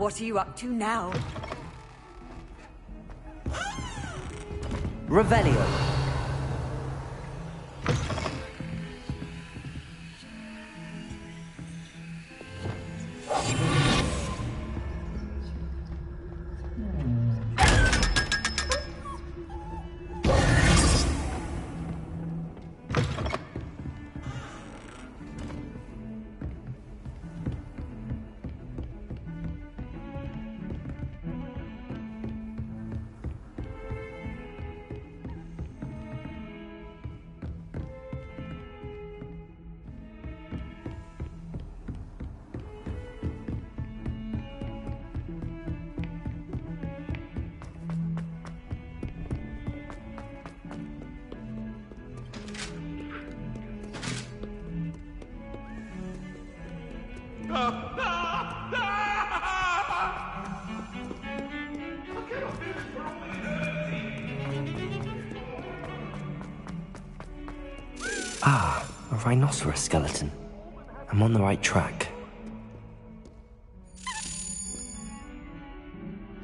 What are you up to now? Revelio. Ah, a rhinoceros skeleton. I'm on the right track.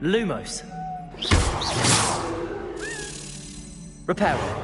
Lumos. Reparo.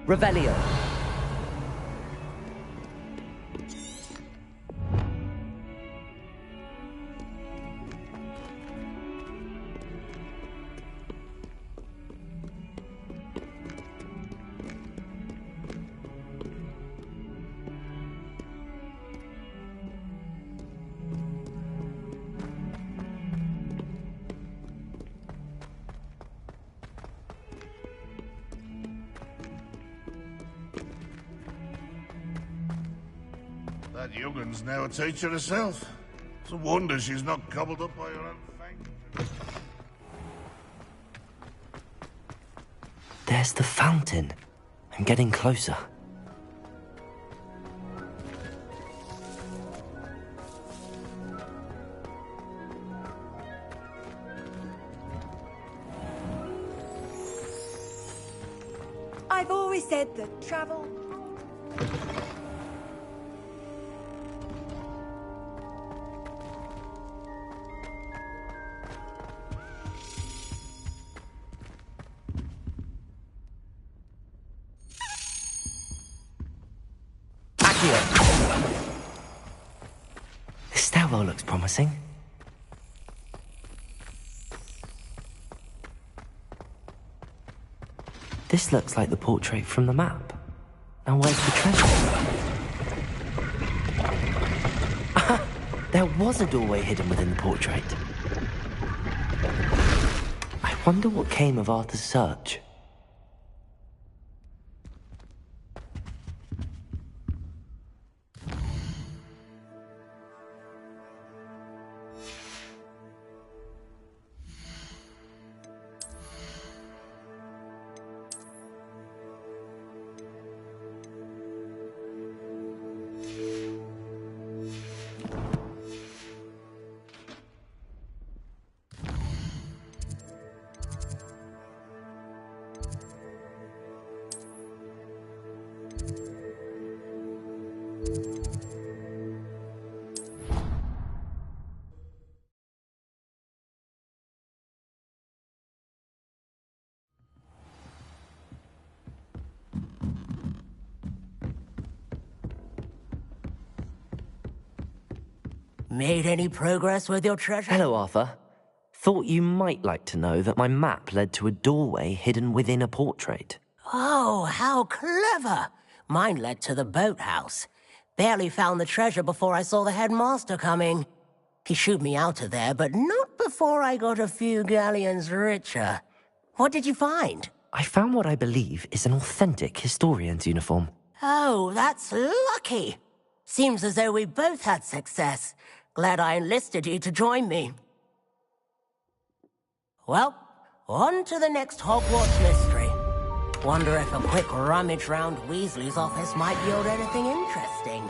Revelio. That young'un's now a teacher herself. It's a wonder she's not gobbled up by her own fang. There's the fountain. I'm getting closer. I've always said that travel... This stairwell looks promising. This looks like the portrait from the map. Now where's the treasure? Aha! There was a doorway hidden within the portrait. I wonder what came of Arthur's search. Made any progress with your treasure? Hello, Arthur. Thought you might like to know that my map led to a doorway hidden within a portrait. Oh, how clever! Mine led to the boathouse. Barely found the treasure before I saw the headmaster coming. He shooed me out of there, but not before I got a few galleons richer. What did you find? I found what I believe is an authentic historian's uniform. Oh, that's lucky. Seems as though we both had success. Glad I enlisted you to join me. Well, on to the next Hogwarts mystery. Wonder if a quick rummage round Weasley's office might yield anything interesting.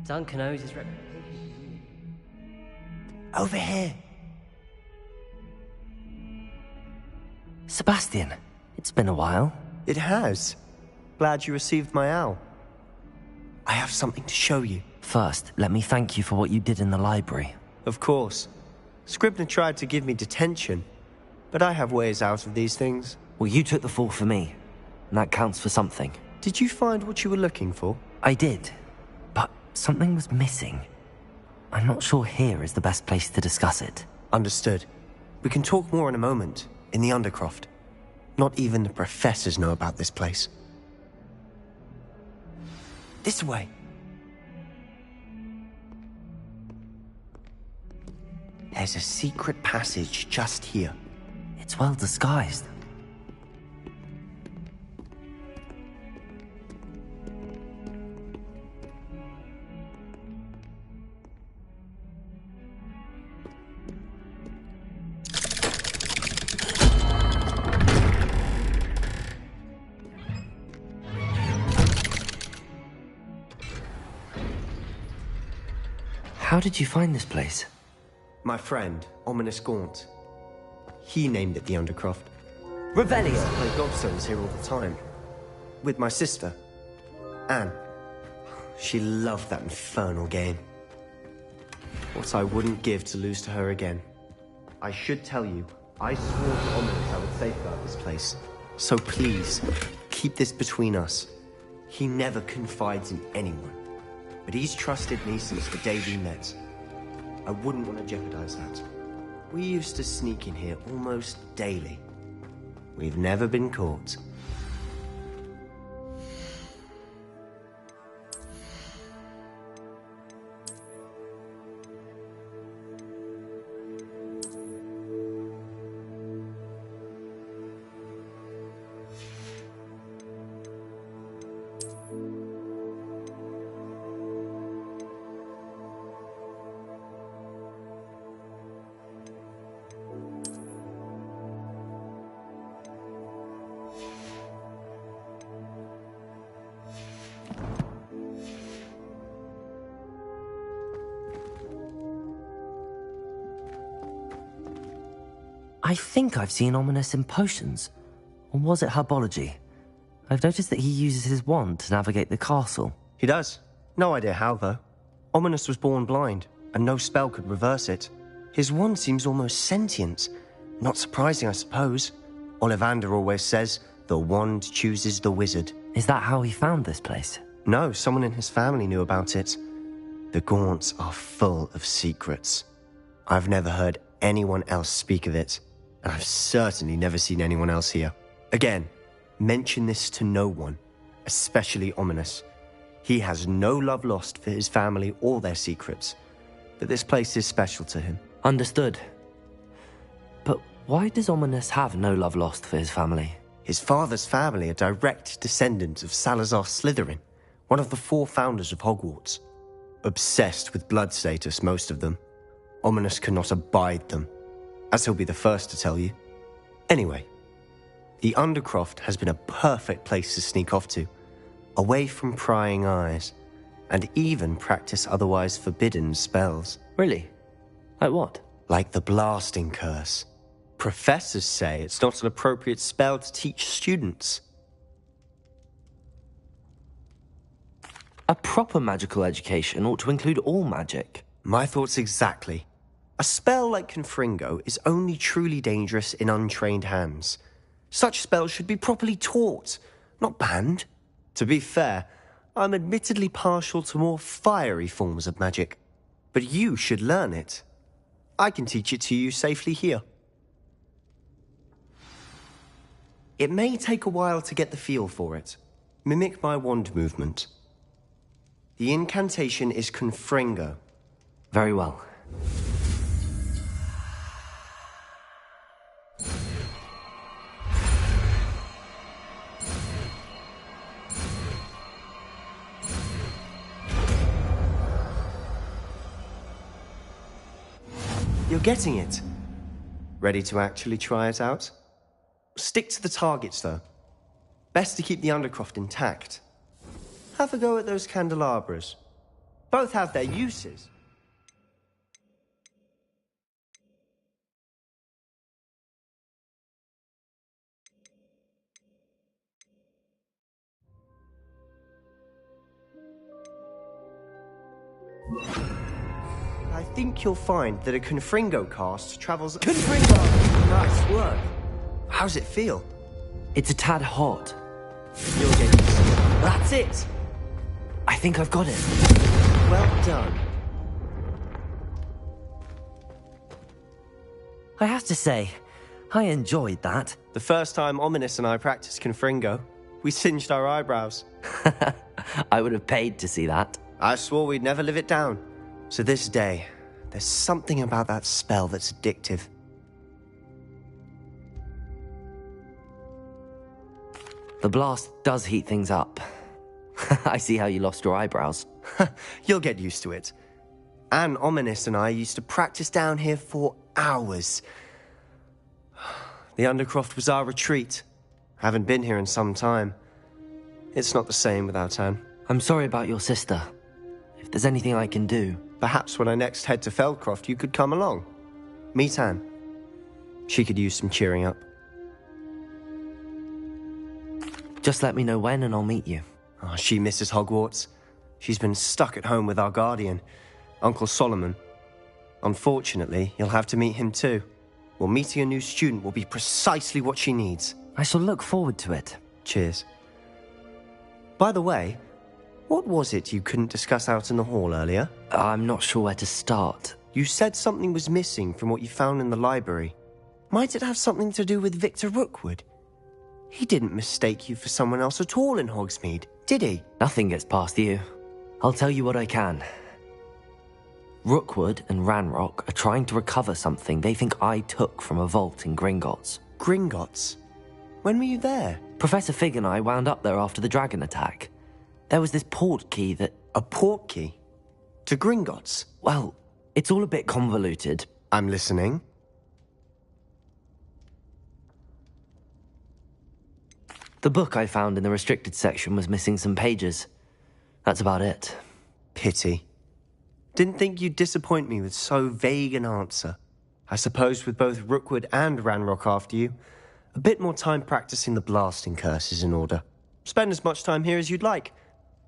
Duncan owes his reputation. Over here. Sebastian, it's been a while. It has. Glad you received my owl. I have something to show you. First, let me thank you for what you did in the library. Of course. Scribner tried to give me detention, but I have ways out of these things. Well, you took the fall for me, and that counts for something. Did you find what you were looking for? I did, but something was missing. I'm not sure here is the best place to discuss it. Understood. We can talk more in a moment, in the Undercroft. Not even the professors know about this place. This way. There's a secret passage just here. It's well disguised. How did you find this place? My friend, Ominous Gaunt. He named it the Undercroft. Revelio! I play gobstones here all the time. With my sister, Anne. She loved that infernal game. What I wouldn't give to lose to her again. I should tell you, I swore to Ominous I would safeguard this place. So please, keep this between us. He never confides in anyone. But he's trusted me since the day we met. I wouldn't want to jeopardize that. We used to sneak in here almost daily. We've never been caught. I think I've seen Ominous in potions. Or was it herbology? I've noticed that he uses his wand to navigate the castle. He does. No idea how, though. Ominous was born blind, and no spell could reverse it. His wand seems almost sentient. Not surprising, I suppose. Ollivander always says, the wand chooses the wizard. Is that how he found this place? No, someone in his family knew about it. The Gaunts are full of secrets. I've never heard anyone else speak of it, and I've certainly never seen anyone else here. Again, mention this to no one, especially Ominous. He has no love lost for his family or their secrets, but this place is special to him. Understood. But why does Ominous have no love lost for his family? His father's family are direct descendants of Salazar Slytherin, one of the 4 founders of Hogwarts. Obsessed with blood status, most of them. Ominous cannot abide them, as he'll be the first to tell you. Anyway, the Undercroft has been a perfect place to sneak off to, away from prying eyes, and even practice otherwise forbidden spells. Really? Like what? Like the blasting curse. Professors say it's not an appropriate spell to teach students. A proper magical education ought to include all magic. My thoughts exactly. A spell like Confringo is only truly dangerous in untrained hands. Such spells should be properly taught, not banned. To be fair, I'm admittedly partial to more fiery forms of magic. But you should learn it. I can teach it to you safely here. It may take a while to get the feel for it. Mimic my wand movement. The incantation is Confringo. Very well. You're getting it. Ready to actually try it out? Stick to the targets, though. Best to keep the Undercroft intact. Have a go at those candelabras. Both have their uses. I I think you'll find that a Confringo cast travels... Confringo! Nice work. How's it feel? It's a tad hot. You'll get used to it. That's it! I think I've got it. Well done. I have to say, I enjoyed that. The first time Ominous and I practiced Confringo, we singed our eyebrows. I would have paid to see that. I swore we'd never live it down. So this day, there's something about that spell that's addictive. The blast does heat things up. I see how you lost your eyebrows. You'll get used to it. Anne, Ominous and I used to practice down here for hours. The Undercroft was our retreat. Haven't been here in some time. It's not the same without Anne. I'm sorry about your sister. If there's anything I can do... Perhaps when I next head to Feldcroft, you could come along. Meet Anne. She could use some cheering up. Just let me know when and I'll meet you. Oh, she misses Hogwarts. She's been stuck at home with our guardian, Uncle Solomon. Unfortunately, you'll have to meet him too. Well, meeting a new student will be precisely what she needs. I shall look forward to it. Cheers. By the way, what was it you couldn't discuss out in the hall earlier? I'm not sure where to start. You said something was missing from what you found in the library. Might it have something to do with Victor Rookwood? He didn't mistake you for someone else at all in Hogsmeade, did he? Nothing gets past you. I'll tell you what I can. Rookwood and Ranrock are trying to recover something they think I took from a vault in Gringotts. Gringotts? When were you there? Professor Fig and I wound up there after the dragon attack. There was this port key that... A port key? To Gringotts? Well, it's all a bit convoluted. I'm listening. The book I found in the restricted section was missing some pages. That's about it. Pity. Didn't think you'd disappoint me with so vague an answer. I suppose with both Rookwood and Ranrock after you, a bit more time practicing the blasting curse is in order. Spend as much time here as you'd like.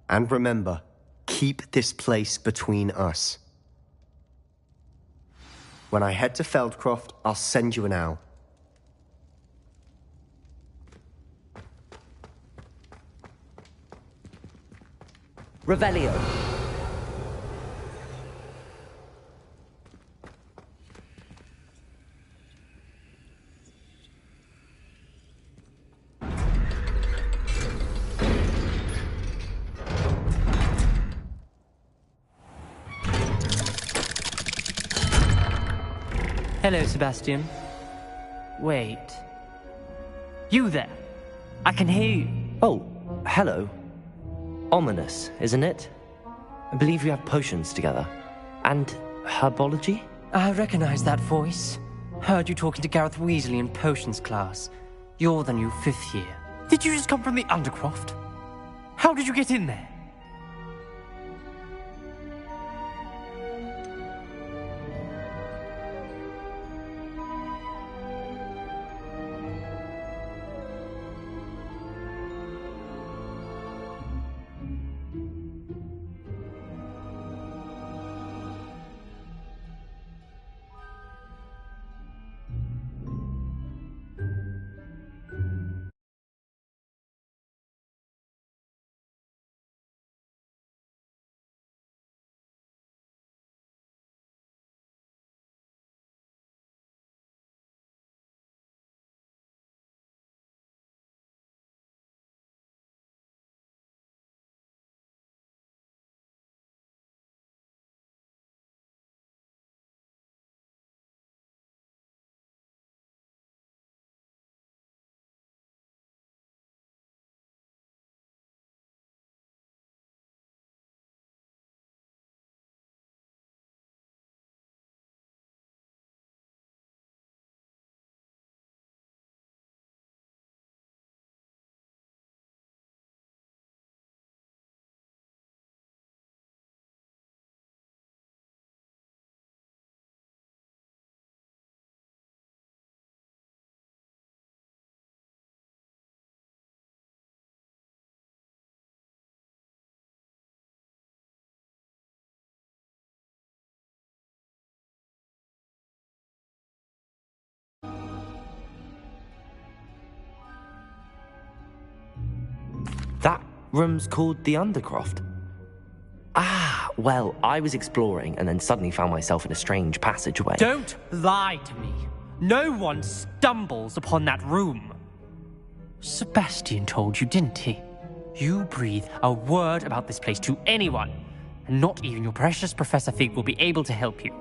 And remember, keep this place between us. When I head to Feldcroft, I'll send you an owl. Revelio. Hello, Sebastian. Wait. You there? I can hear you. Oh, hello. Ominous, isn't it? I believe we have potions together. And herbology? I recognize that voice. Heard you talking to Gareth Weasley in potions class. You're the new 5th year. Did you just come from the Undercroft? How did you get in there? room's called the Undercroft? Ah, well, I was exploring and then suddenly found myself in a strange passageway. Don't lie to me. No one stumbles upon that room. Sebastian told you, didn't he? You breathe a word about this place to anyone, and not even your precious Professor Fig will be able to help you.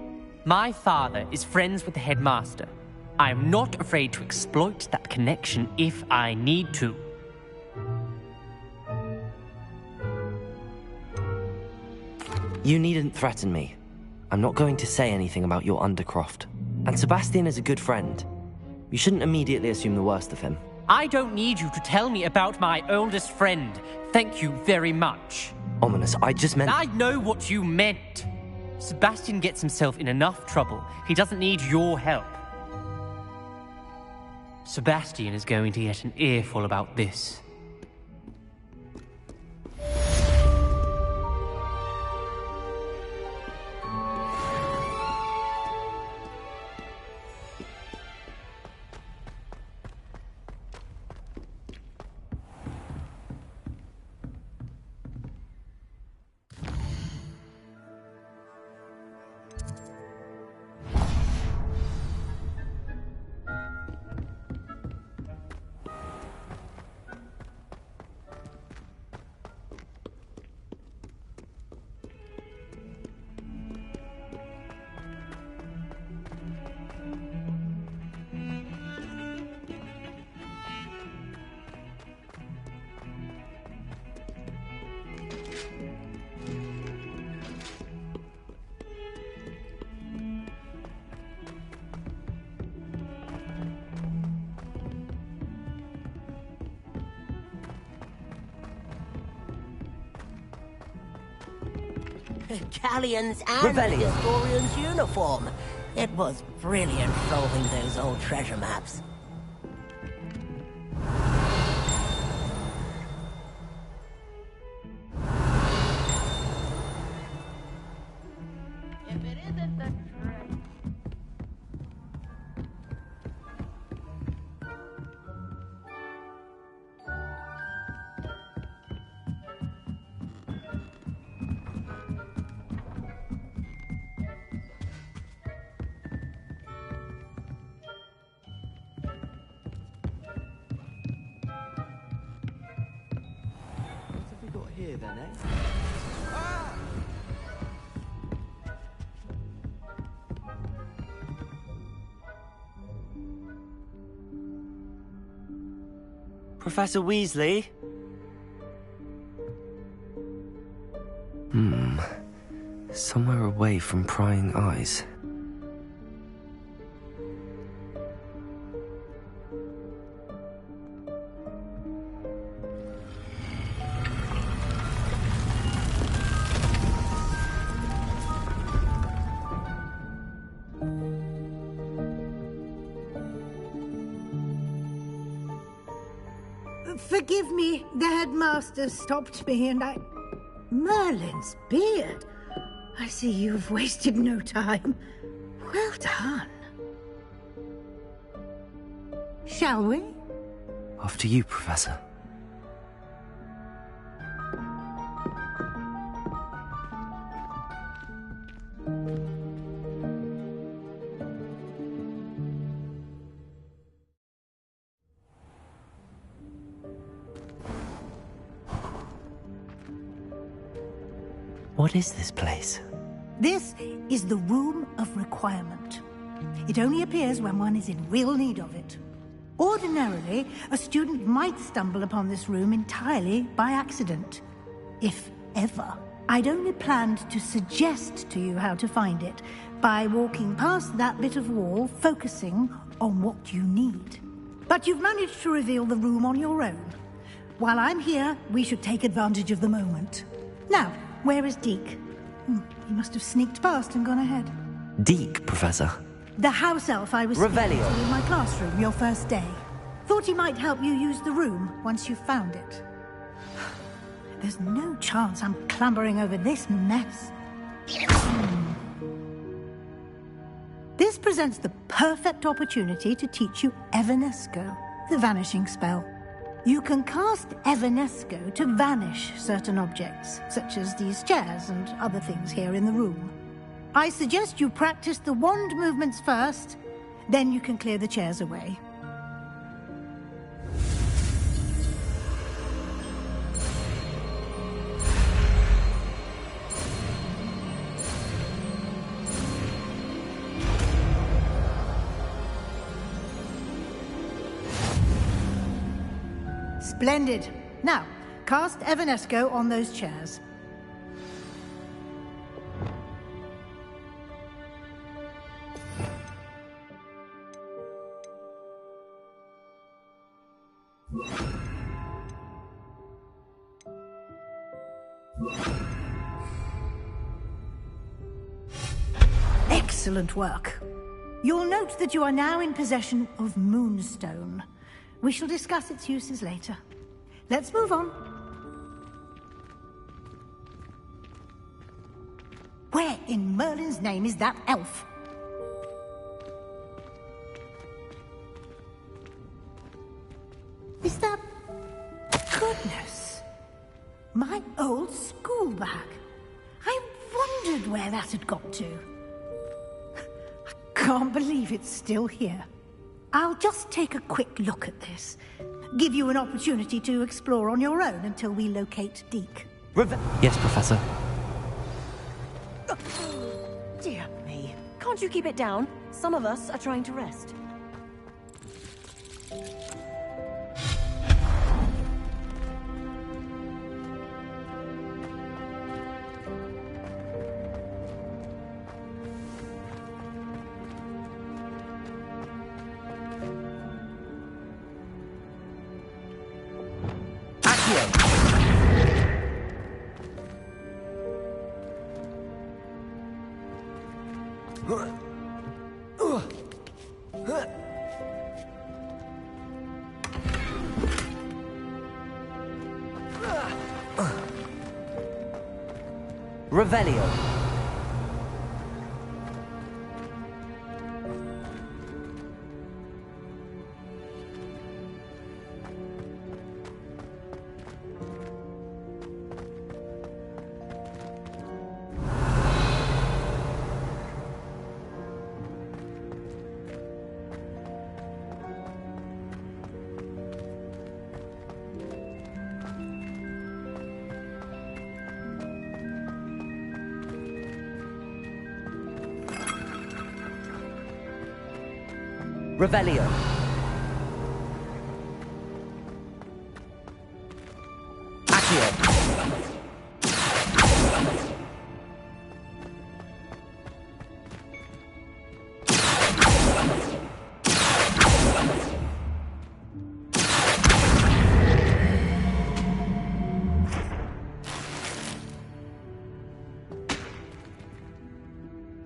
My father is friends with the headmaster. I am not afraid to exploit that connection if I need to. You needn't threaten me. I'm not going to say anything about your Undercroft. And Sebastian is a good friend. You shouldn't immediately assume the worst of him. I don't need you to tell me about my oldest friend. Thank you very much. Ominous, I just meant... I know what you meant. Sebastian gets himself in enough trouble. He doesn't need your help. Sebastian is going to get an earful about this. Galleons and Rebellion. historian's uniform. It was brilliant solving those old treasure maps. If it isn't the treasure. What have we got here then, eh? Professor Weasley? Somewhere away from prying eyes. Forgive me, the headmaster stopped me and I... Merlin's beard. I see you've wasted no time. Well done. Shall we? After you, Professor. What is this place? This is the Room of Requirement. It only appears when one is in real need of it. Ordinarily, a student might stumble upon this room entirely by accident. If ever. I'd only planned to suggest to you how to find it by walking past that bit of wall, focusing on what you need. But you've managed to reveal the room on your own. While I'm here, we should take advantage of the moment. Now, where is Deke? He must have sneaked past and gone ahead. Deke, Professor. The house elf I was speaking Revelio. to in my classroom your first day. Thought he might help you use the room once you found it. There's no chance I'm clambering over this mess. This presents the perfect opportunity to teach you Evanesco, the vanishing spell. You can cast Evanesco to vanish certain objects, such as these chairs and other things here in the room. I suggest you practice the wand movements first, then you can clear the chairs away. Splendid. Now, cast Evanesco on those chairs. Excellent work. You'll note that you are now in possession of Moonstone. We shall discuss its uses later. Let's move on. Where in Merlin's name is that elf? Is that... Goodness! My old school bag. I wondered where that had got to. I can't believe it's still here. I'll just take a quick look at this. Give you an opportunity to explore on your own until we locate Deke. Yes, Professor. Dear me. Can't you keep it down? Some of us are trying to rest. Revelio. Revelio. Accio.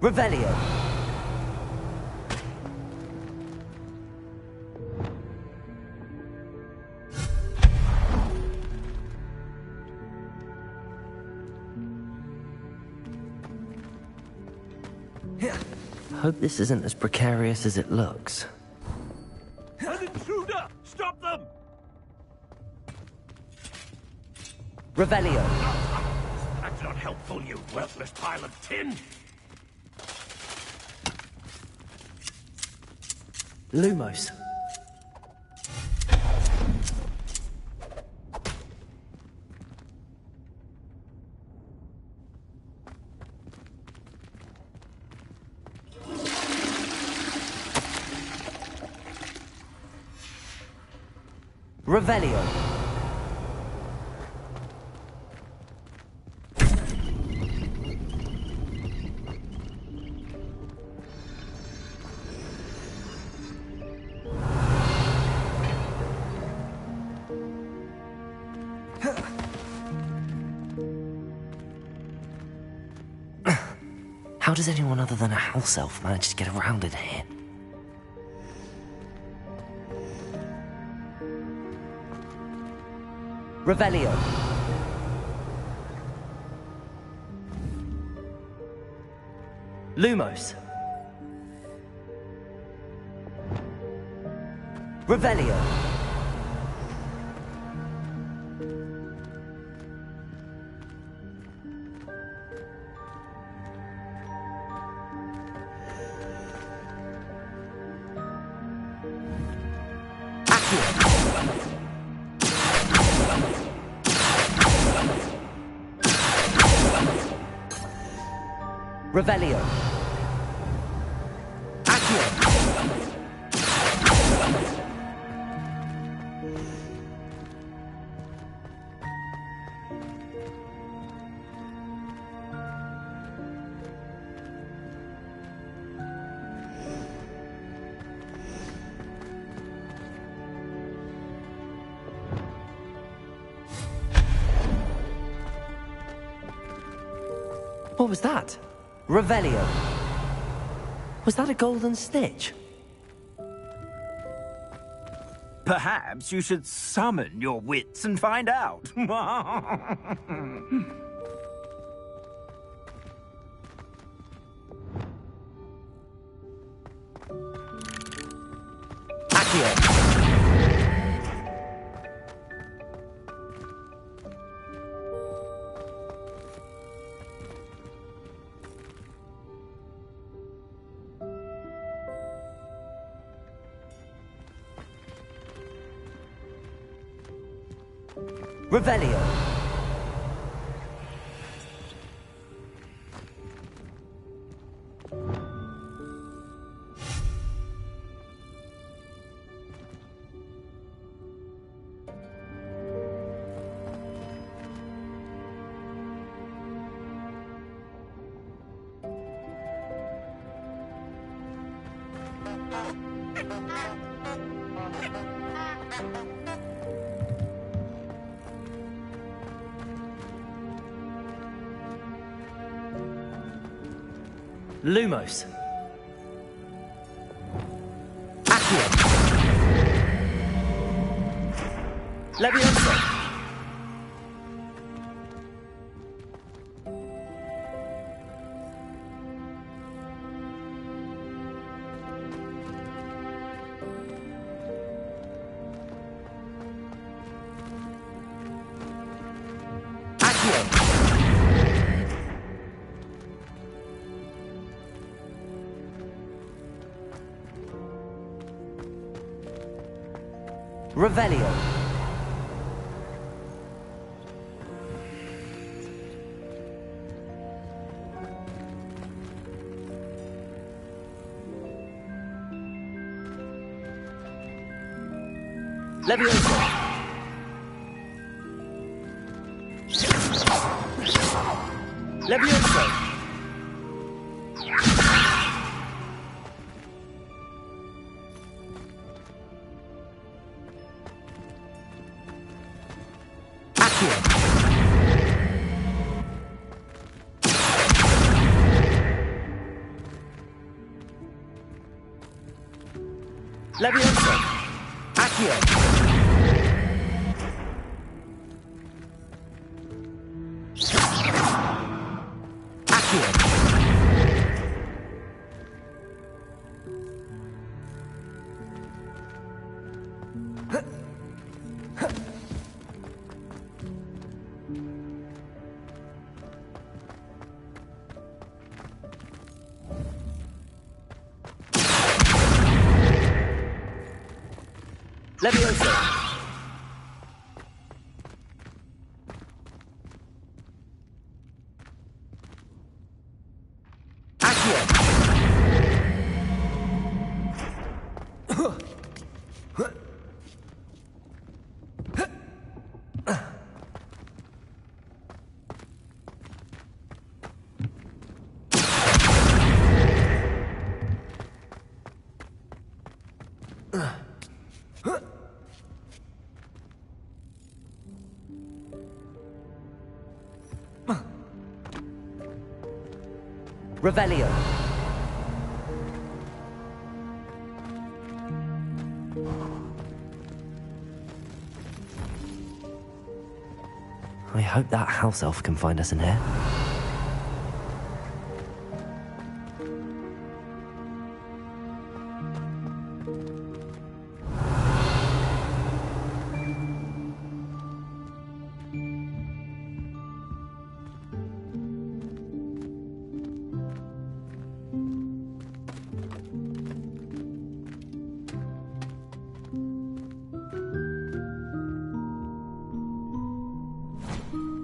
Revelio. Hope this isn't as precarious as it looks. An intruder! Stop them! Revelio. That's not helpful, you worthless pile of tin! Lumos. Revelio. How does anyone other than a house elf manage to get around in here? Revelio. Lumos. Revelio. Revelio. Accio. What was that? Revelio. Was that a golden snitch? Perhaps you should summon your wits and find out. Accio. Revelio. Lumos. Accio. Levioso. Accio. Revelio. Levioso. Levioso. Levioso. Accio. Accio. Levioso. Accio. Revelio. I hope that house elf can find us in here.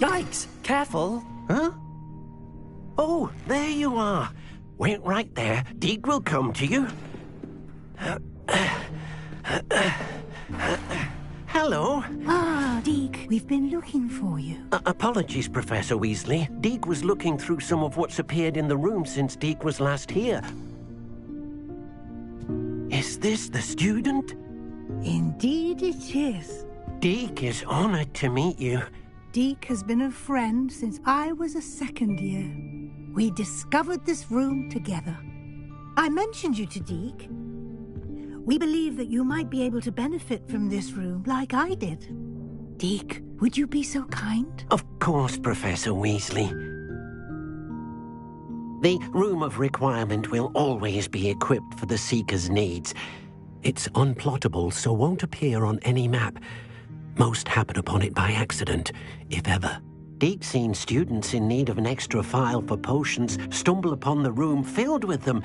Yikes! Careful! Huh? Oh, there you are. Wait right there. Deke will come to you. Hello. Ah, Deke, we've been looking for you. Apologies, Professor Weasley. Deke was looking through some of what's appeared in the room since Deke was last here. Is this the student? Indeed it is. Deke is honored to meet you. Deke has been a friend since I was a second year. We discovered this room together. I mentioned you to Deke. We believe that you might be able to benefit from this room like I did. Deke, would you be so kind? Of course, Professor Weasley. The Room of Requirement will always be equipped for the Seeker's needs. It's unplottable, so won't appear on any map. Most happen upon it by accident, if ever. Deke's seen students in need of an extra file for potions stumble upon the room filled with them.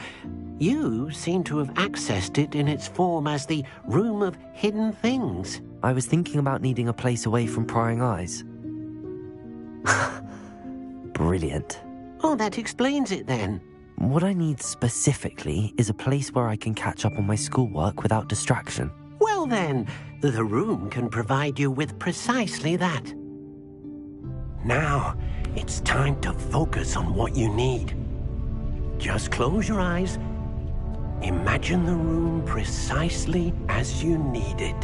You seem to have accessed it in its form as the Room of Hidden Things. I was thinking about needing a place away from prying eyes. Brilliant. Oh, that explains it then. What I need specifically is a place where I can catch up on my schoolwork without distraction. Well then, the room can provide you with precisely that. Now, it's time to focus on what you need. Just close your eyes. Imagine the room precisely as you need it.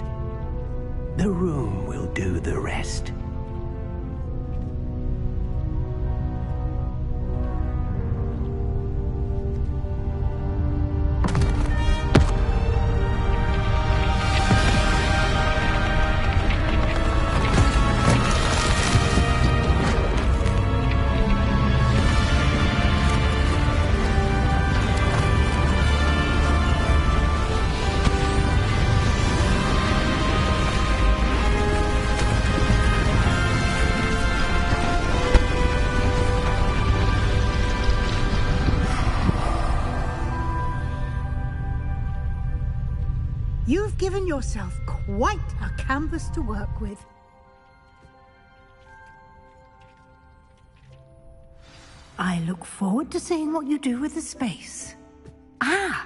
The room will do the rest. You've given yourself quite a canvas to work with. I look forward to seeing what you do with the space. Ah,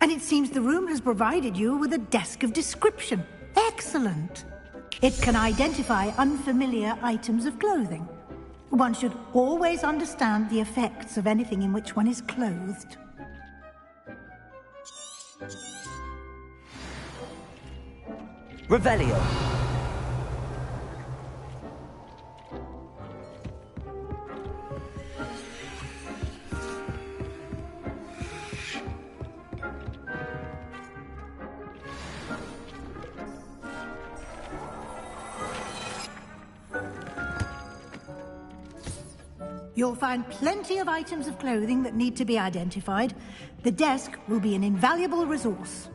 and it seems the room has provided you with a desk of description. Excellent. It can identify unfamiliar items of clothing. One should always understand the effects of anything in which one is clothed. Revelio. You'll find plenty of items of clothing that need to be identified. The desk will be an invaluable resource.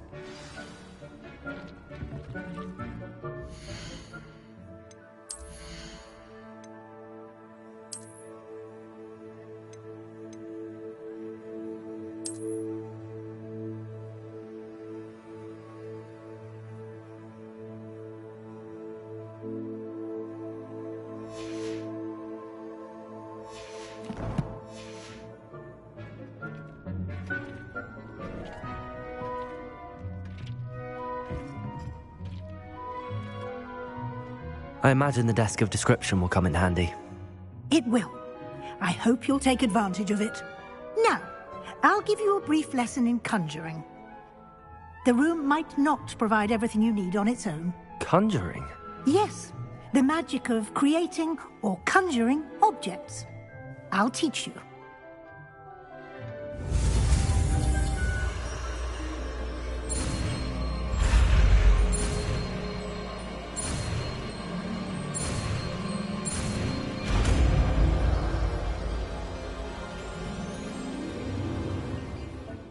I imagine the desk of description will come in handy. It will. I hope you'll take advantage of it. Now, I'll give you a brief lesson in conjuring. The room might not provide everything you need on its own. Conjuring? Yes, the magic of creating or conjuring objects. I'll teach you.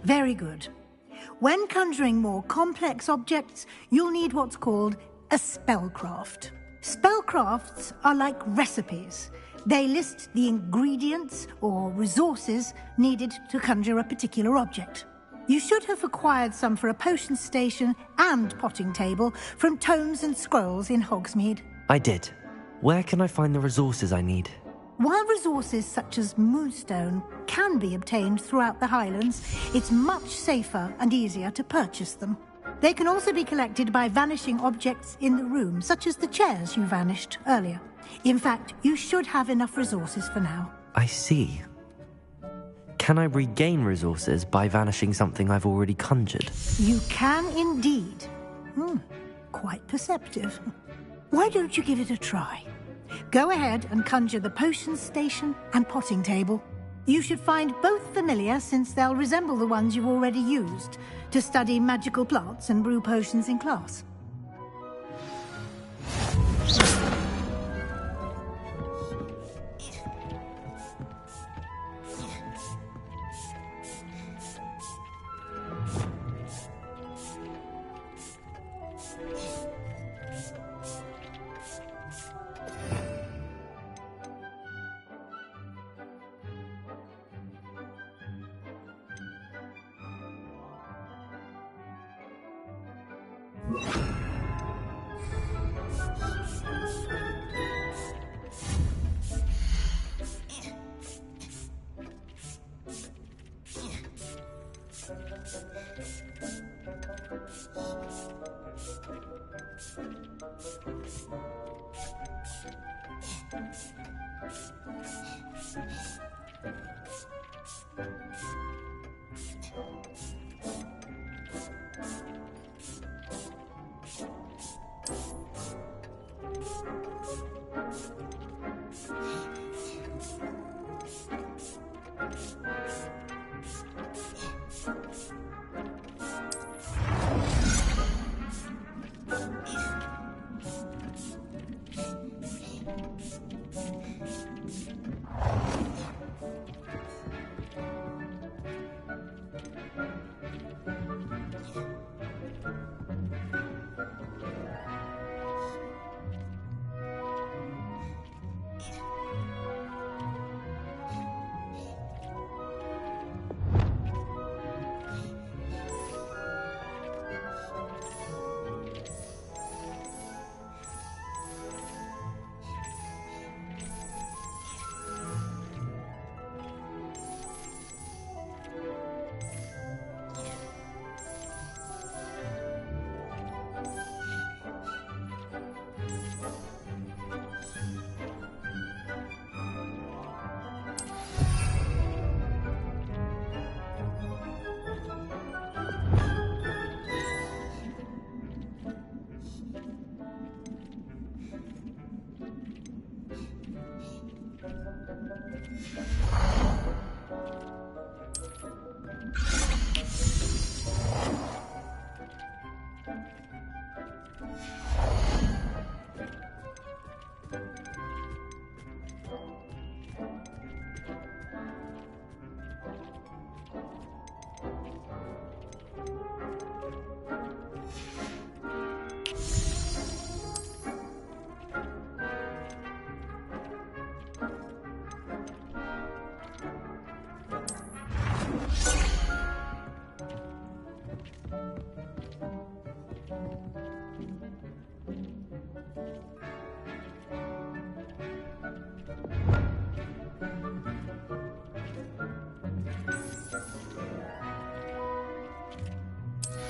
Very good. When conjuring more complex objects, you'll need what's called a spellcraft. Spellcrafts are like recipes. They list the ingredients or resources needed to conjure a particular object. You should have acquired some for a potion station and potting table from tomes and scrolls in Hogsmeade. I did. Where can I find the resources I need? While resources such as moonstone can be obtained throughout the Highlands, it's much safer and easier to purchase them. They can also be collected by vanishing objects in the room, such as the chairs you vanished earlier. In fact, you should have enough resources for now. I see. Can I regain resources by vanishing something I've already conjured? You can indeed. Quite perceptive. Why don't you give it a try? Go ahead and conjure the potions station and potting table. You should find both familiar, since they'll resemble the ones you've already used to study magical plants and brew potions in class.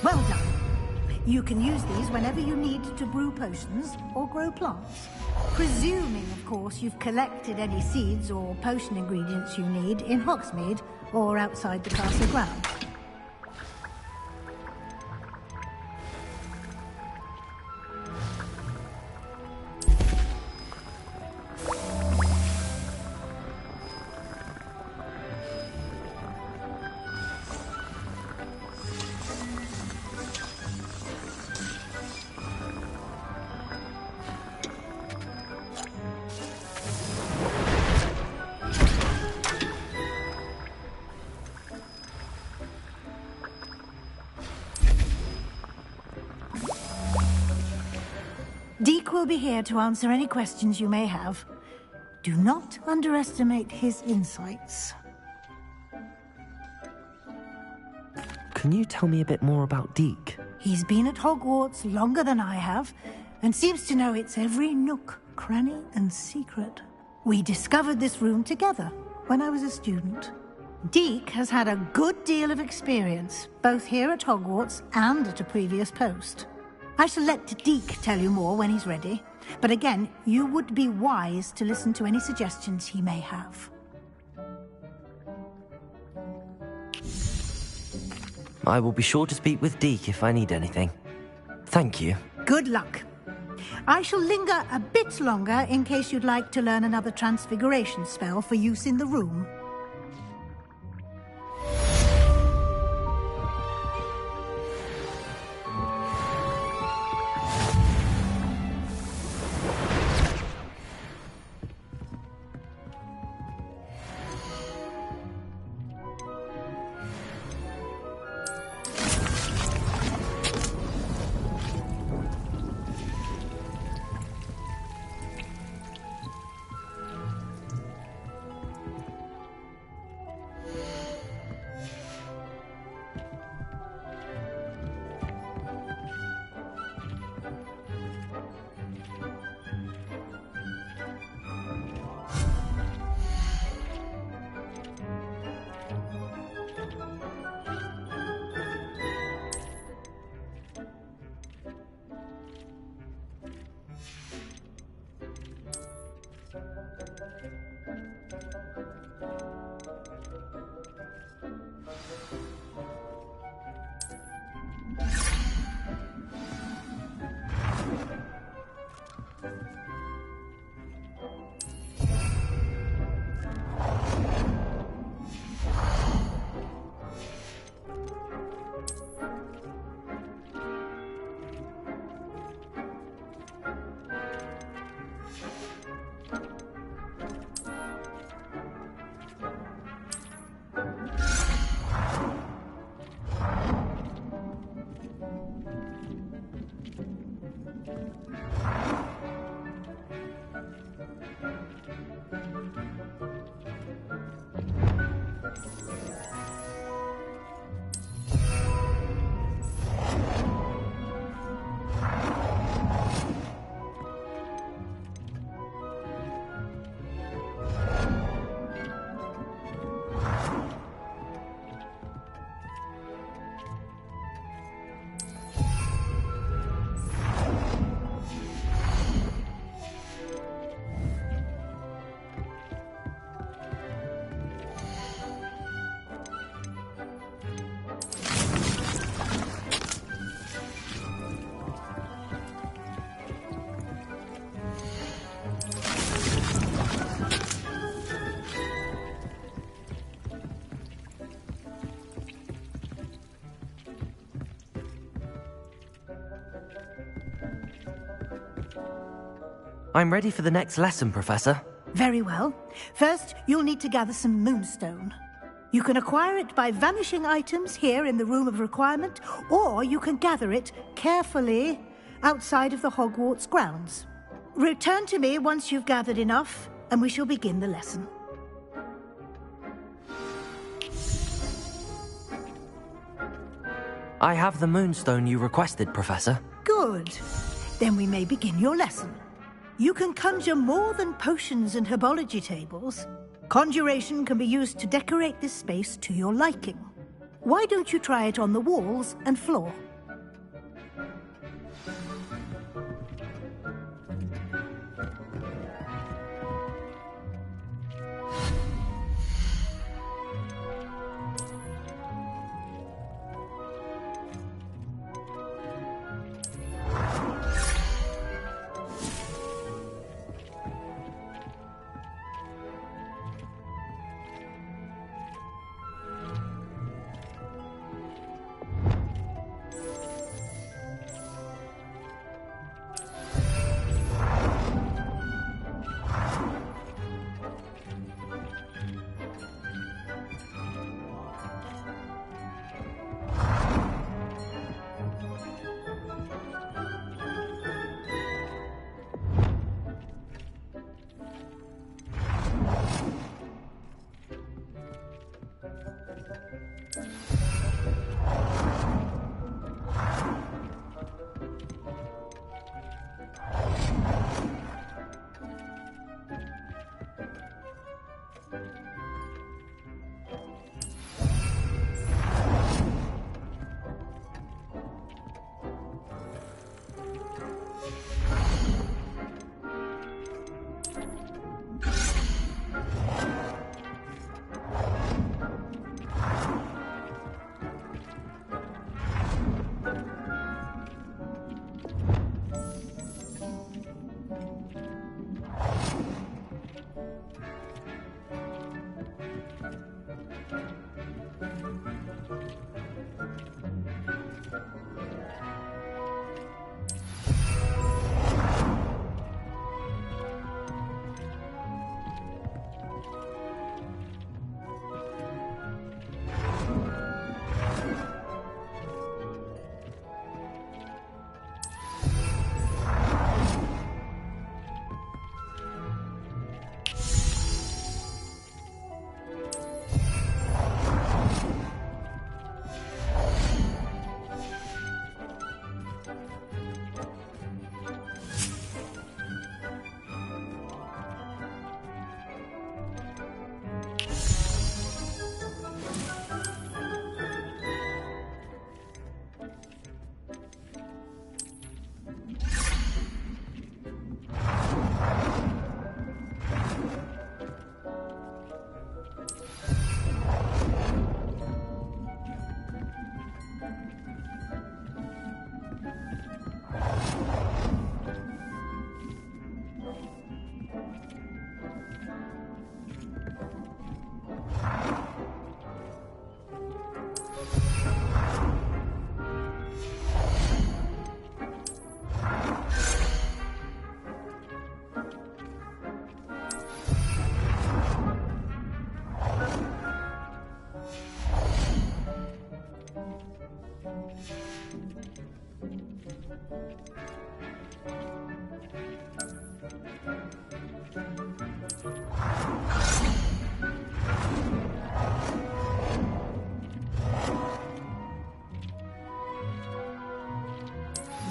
Well done. You can use these whenever you need to brew potions or grow plants. Presuming, of course, you've collected any seeds or potion ingredients you need in Hogsmeade or outside the castle grounds. Deke will be here to answer any questions you may have. Do not underestimate his insights. Can you tell me a bit more about Deke? He's been at Hogwarts longer than I have, and seems to know its every nook cranny and secret. We discovered this room together when I was a student. Deke has had a good deal of experience, both here at Hogwarts and at a previous post. I shall let Deke tell you more when he's ready, but again, you would be wise to listen to any suggestions he may have. I will be sure to speak with Deke if I need anything. Thank you. Good luck. I shall linger a bit longer in case you'd like to learn another transfiguration spell for use in the room. I'm ready for the next lesson, Professor. Very well. First, you'll need to gather some moonstone. You can acquire it by vanishing items here in the Room of Requirement, or you can gather it carefully outside of the Hogwarts grounds. Return to me once you've gathered enough, and we shall begin the lesson. I have the moonstone you requested, Professor. Good. Then we may begin your lesson. You can conjure more than potions and herbology tables. Conjuration can be used to decorate this space to your liking. Why don't you try it on the walls and floor?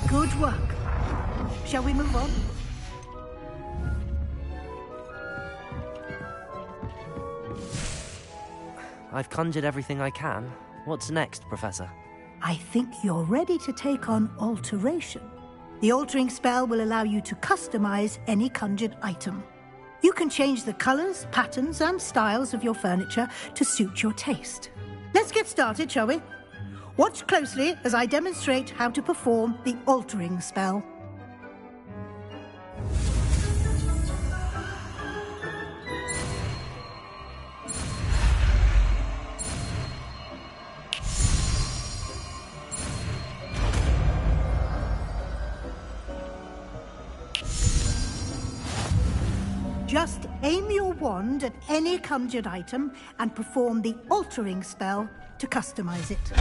Good work. Shall we move on? I've conjured everything I can. What's next, Professor? I think you're ready to take on alteration. The altering spell will allow you to customize any conjured item. You can change the colors, patterns, and styles of your furniture to suit your taste. Let's get started, shall we? Watch closely as I demonstrate how to perform the altering spell. Just aim your wand at any conjured item and perform the altering spell to customize it.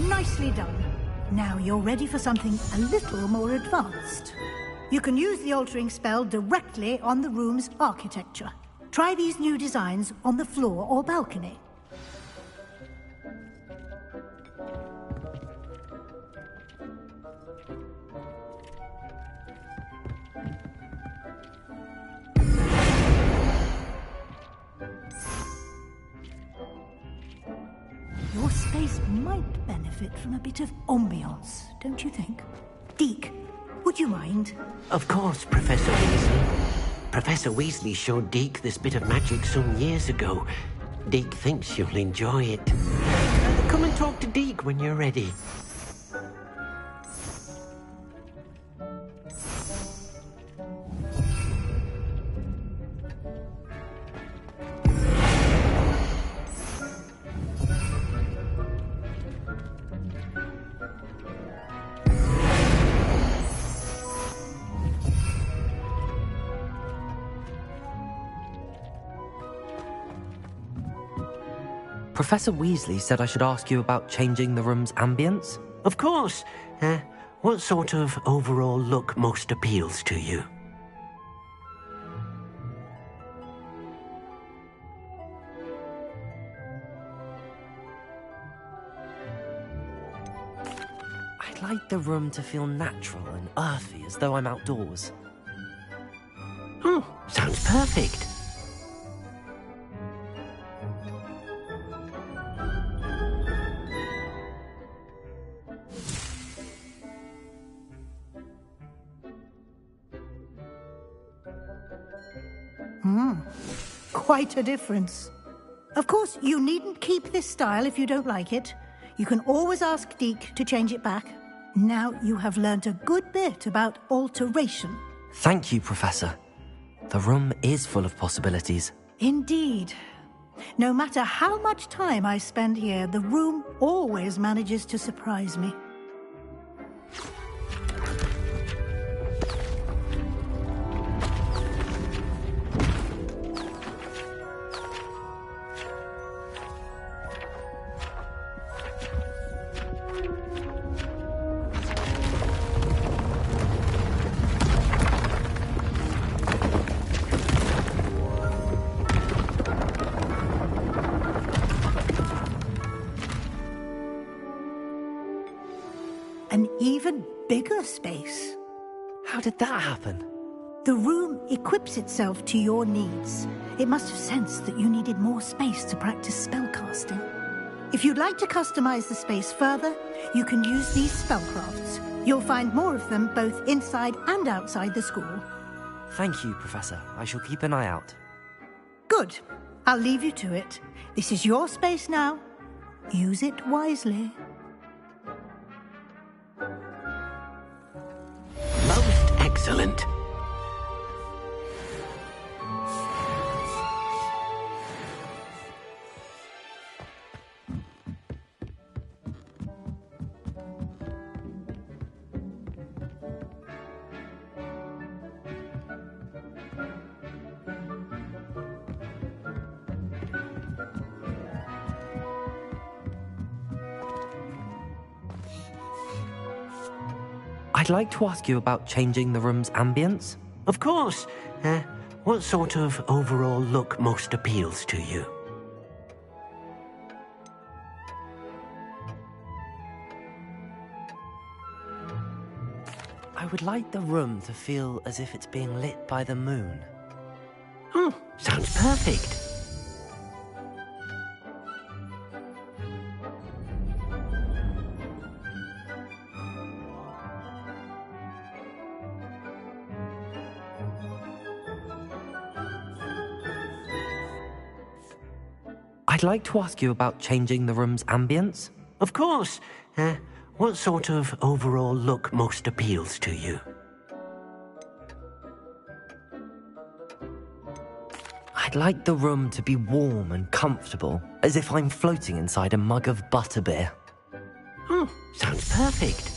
Nicely done. Now you're ready for something a little more advanced. You can use the altering spell directly on the room's architecture. Try these new designs on the floor or balcony. Your space might benefit from a bit of ambiance, don't you think? Deke, would you mind? Of course, Professor Weasley. Professor Weasley showed Deke this bit of magic some years ago. Deke thinks you'll enjoy it. Come and talk to Deke when you're ready. Professor Weasley said I should ask you about changing the room's ambience. Of course. What sort of overall look most appeals to you? I'd like the room to feel natural and earthy, as though I'm outdoors. Oh, sounds perfect. Quite a difference. Of course, you needn't keep this style if you don't like it. You can always ask Deke to change it back. Now you have learnt a good bit about alteration. Thank you, Professor. The room is full of possibilities. Indeed. No matter how much time I spend here, the room always manages to surprise me. An even bigger space. How did that happen? The room equips itself to your needs. It must have sensed that you needed more space to practice spellcasting. If you'd like to customize the space further, you can use these spellcrafts. You'll find more of them both inside and outside the school. Thank you, Professor. I shall keep an eye out. Good. I'll leave you to it. This is your space now. Use it wisely. Most excellent. I'd like to ask you about changing the room's ambience. Of course. What sort of overall look most appeals to you? I would like the room to feel as if it's being lit by the moon. Oh, sounds perfect. I'd like to ask you about changing the room's ambience. Of course. What sort of overall look most appeals to you? I'd like the room to be warm and comfortable, as if I'm floating inside a mug of butterbeer. Oh, sounds perfect.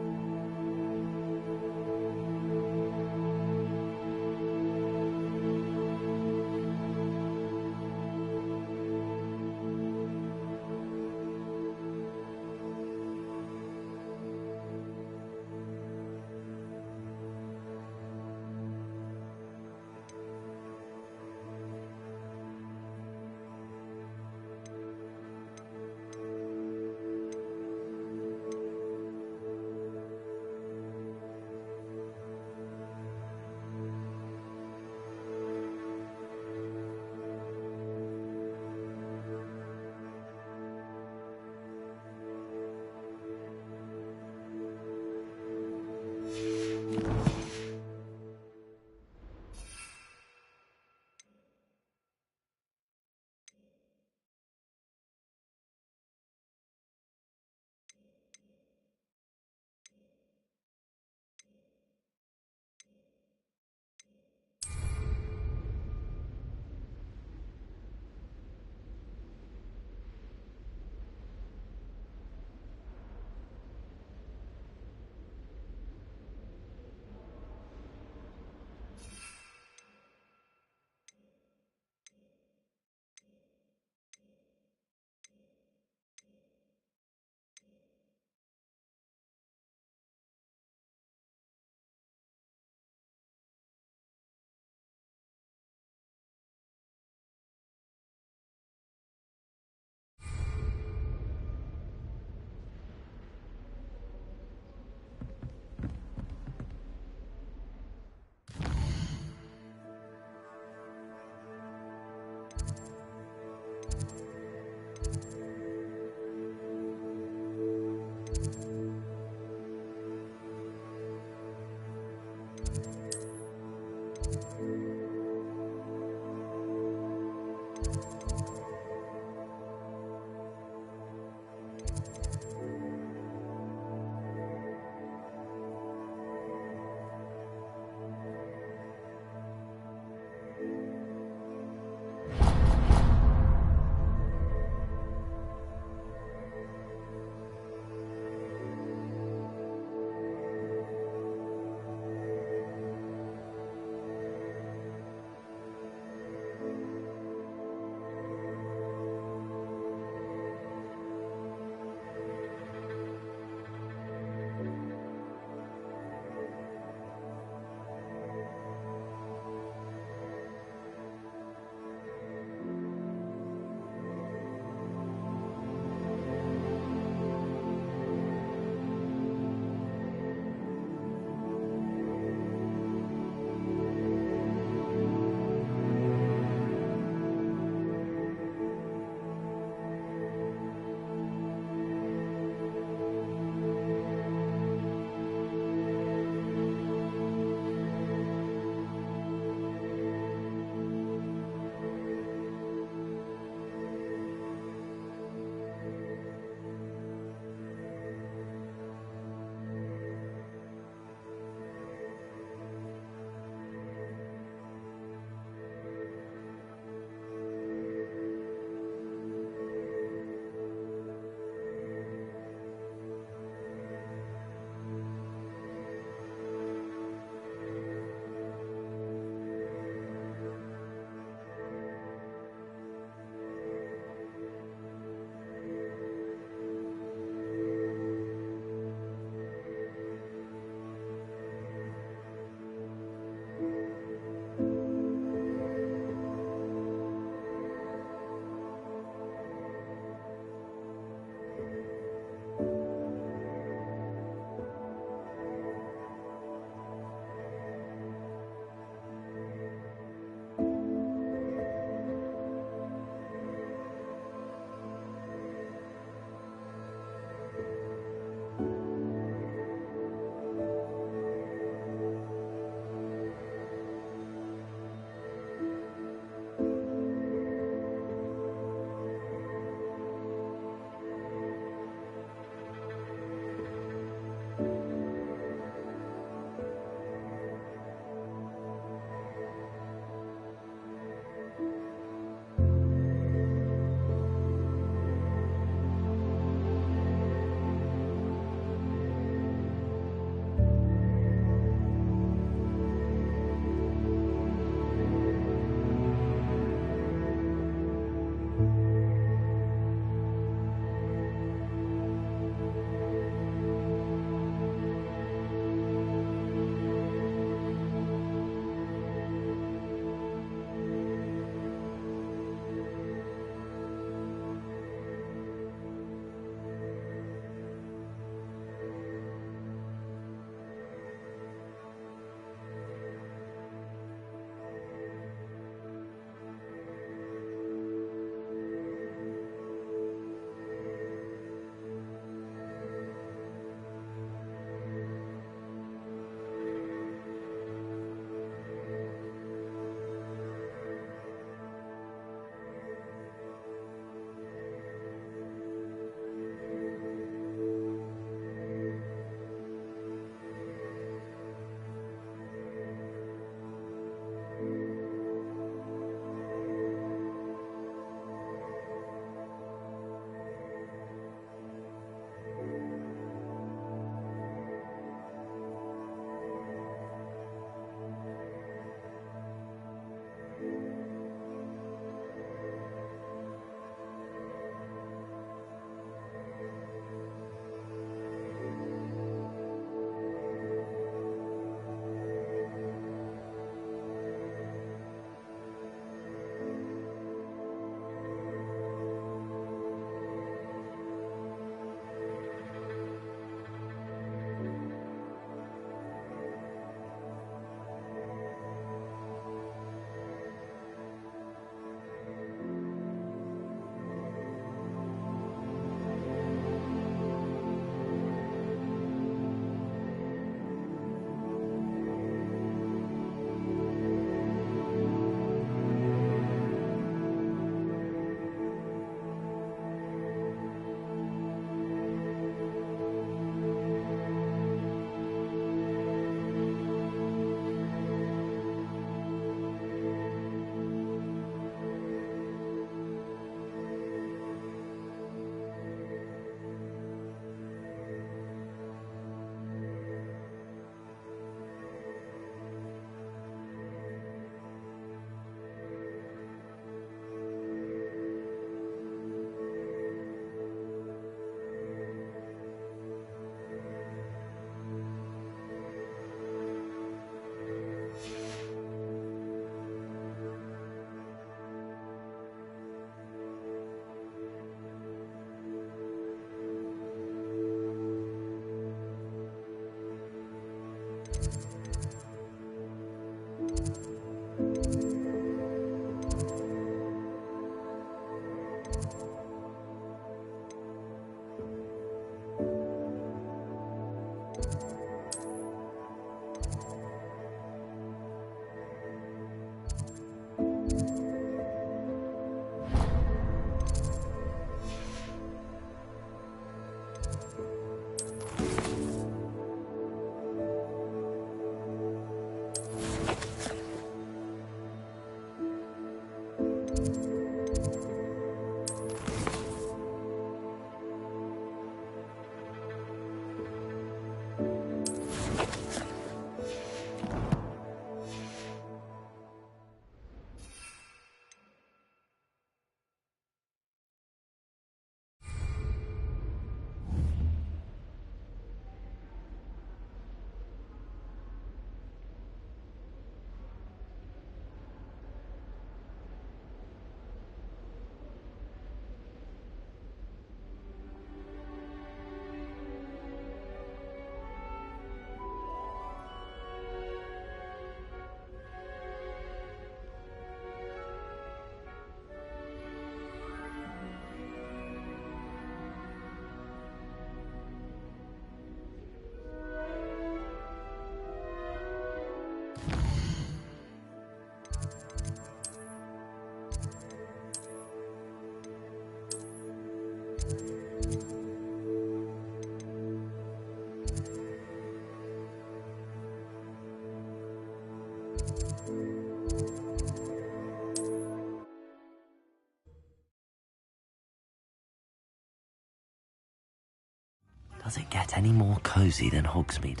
Does it get any more cozy than Hogsmeade?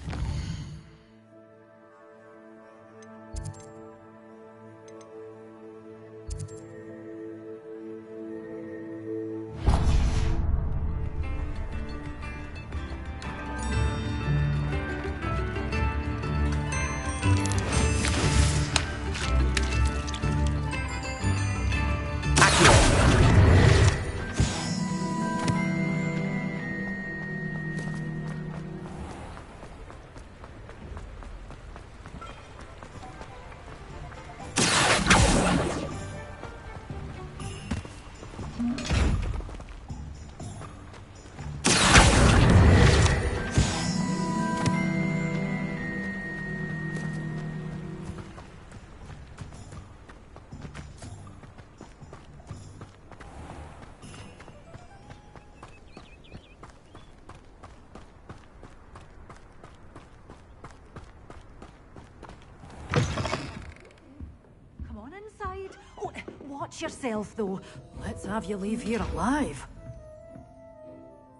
Watch yourself, though. Let's have you leave here alive.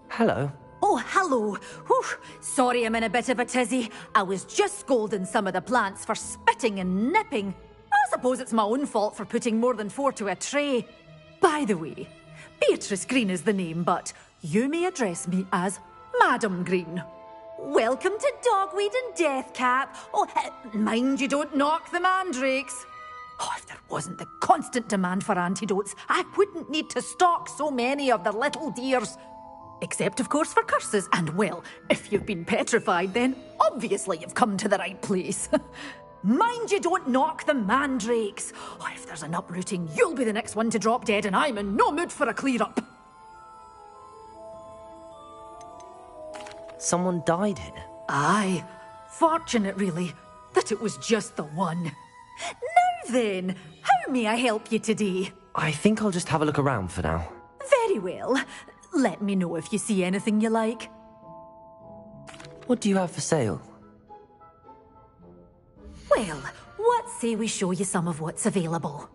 Hello. Oh, hello. Whew. Sorry I'm in a bit of a tizzy. I was just scolding some of the plants for spitting and nipping. I suppose it's my own fault for putting more than 4 to a tray. By the way, Beatrice Green is the name, but you may address me as Madam Green. Welcome to Dogweed and Deathcap. Oh, mind you don't knock the mandrakes. Oh, if there wasn't the constant demand for antidotes, I wouldn't need to stock so many of the little dears. Except, of course, for curses. And, well, if you've been petrified, then obviously you've come to the right place. Mind you don't knock the mandrakes. Oh, if there's an uprooting, you'll be the next one to drop dead, and I'm in no mood for a clear-up. Someone died here? Aye. Fortunate, really, that it was just the one. Now then, how may I help you today? I think I'll just have a look around for now. Very well. Let me know if you see anything you like. What do you have for sale? Well, what say we show you some of what's available?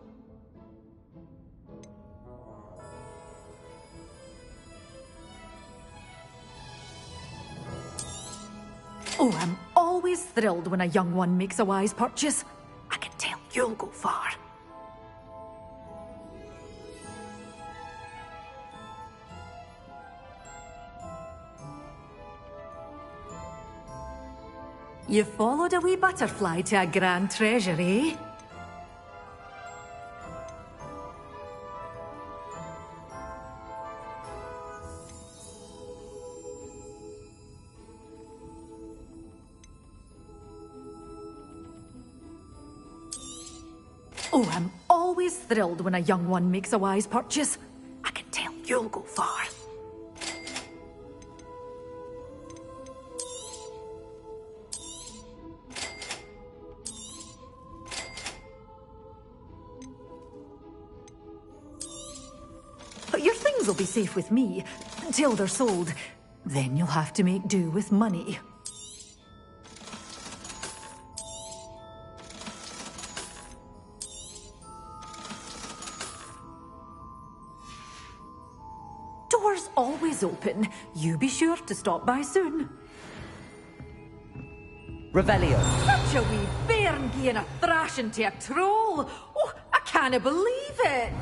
Oh, I'm always thrilled when a young one makes a wise purchase. I can tell you'll go far. You followed a wee butterfly to a grand treasure, eh? Oh, I'm always thrilled when a young one makes a wise purchase. I can tell you'll go far. But your things will be safe with me until they're sold. Then you'll have to make do with money. Doors always open. You be sure to stop by soon. Revelio. Such a wee bairn gieing a thrashing to a troll. Oh, I can't believe it.